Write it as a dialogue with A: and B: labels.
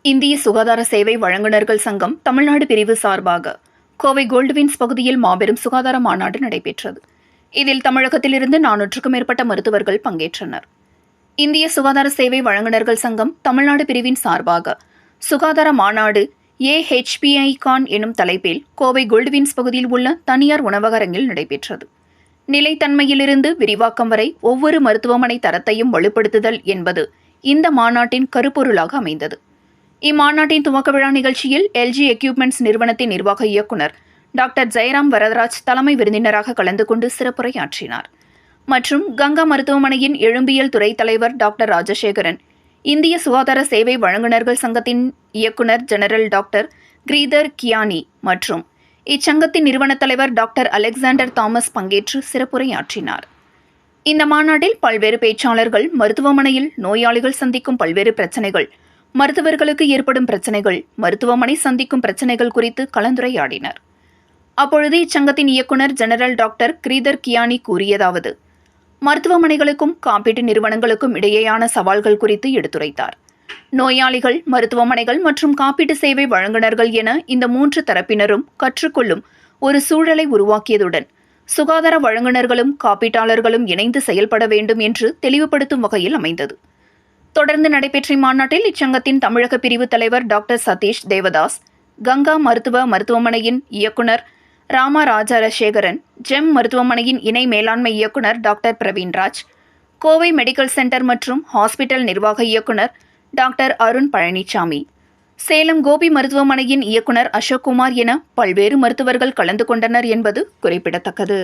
A: இந்திய சுகாதார சேவை வழங்குநர்கள் சங்கம் தமிழ்நாடு பிரிவு சார்பாக கோவை கோல்டுவின்ஸ் பகுதியில் மாபெரும் சுகாதார மாநாடு நடைபெற்றது. இதில் தமிழகத்திலிருந்து 400க்கும் மேற்பட்ட மருத்துவர்கள் பங்கேற்றனர். இந்திய சுகாதார சேவை வழங்குநர்கள் சங்கம் தமிழ்நாடு பிரிவின் சார்பாக சுகாதார மாநாடு AHPI கான் எனும் தலைப்பில் கோவை கோல்டுவின்ஸ் பகுதியில் உள்ள தனியார் உணவகரங்கில் நடைபெற்றது. நிலைத்தன்மையிலிருந்து விரிவாக்கம் வரை ஒவ்வொரு மருத்துவமனை தரத்தையும் வலுப்படுத்துதல் என்பது இந்த மாநாட்டின் கருப்பொருளாக அமைந்தது. இம்மாநாட்டின் துவக்க விழா நிகழ்ச்சியில் LG எக்யூப்மெண்ட்ஸ் நிறுவனத்தின் நிர்வாக இயக்குநர் டாக்டர் ஜெயராம் வரதராஜ் தலைமை விருந்தினராக கலந்து கொண்டு சிறப்புரையாற்றினார். மற்றும் கங்கா மருத்துவமனையின் எழும்பியல் துறை தலைவர் டாக்டர் ராஜசேகரன், இந்திய சுகாதார சேவை வழங்குநர்கள் சங்கத்தின் இயக்குநர் ஜெனரல் டாக்டர் கிரீதர் கியானி மற்றும் இச்சங்கத்தின் நிறுவன தலைவர் டாக்டர் அலெக்சாண்டர் தாமஸ் பங்கேற்று சிறப்புரையாற்றினார். இந்த மாநாட்டில் பல்வேறு பேச்சாளர்கள் மருத்துவமனையில் நோயாளிகள் சந்திக்கும் பல்வேறு பிரச்சினைகள், மருத்துவர்களுக்கு ஏற்படும் பிரச்சினைகள், மருத்துவமனை சந்திக்கும் பிரச்சினைகள் குறித்து கலந்துரையாடினர். அப்பொழுது இச்சங்கத்தின் இயக்குநர் ஜெனரல் டாக்டர் கிரீதர் கியானி கூறியதாவது: மருத்துவமனைகளுக்கும் காப்பீட்டு நிறுவனங்களுக்கும் இடையேயான சவால்கள் குறித்து எடுத்துரைத்தார். நோயாளிகள், மருத்துவமனைகள் மற்றும் காப்பீட்டு சேவை வழங்குநர்கள் என இந்த 3 தரப்பினரும் கற்றுக்கொள்ளும் ஒரு சூழலை உருவாக்கியதுடன் சுகாதார வழங்குநர்களும் காப்பீட்டாளர்களும் இணைந்து செயல்பட வேண்டும் என்று தெளிவுபடுத்தும் வகையில் அமைந்தது. தொடர்ந்து நடைபெற்ற இம்மாநாட்டில் இச்சங்கத்தின் தமிழக பிரிவு தலைவர் டாக்டர் சதீஷ் தேவதாஸ், கங்கா மருத்துவமனையின் இயக்குநர் ராமா ராஜசேகரன், ஜெம் மருத்துவமனையின் இணை மேலாண்மை இயக்குநர் doctor Praveenraj, Kovai medical centre மற்றும் ஹாஸ்பிட்டல் நிர்வாக இயக்குநர் டாக்டர் அருண் பழனிசாமி, சேலம் கோபி மருத்துவமனையின் இயக்குநர் அசோக்குமார் என பல்வேறு மருத்துவர்கள் கலந்து கொண்டனர் என்பது குறிப்பிடத்தக்கது.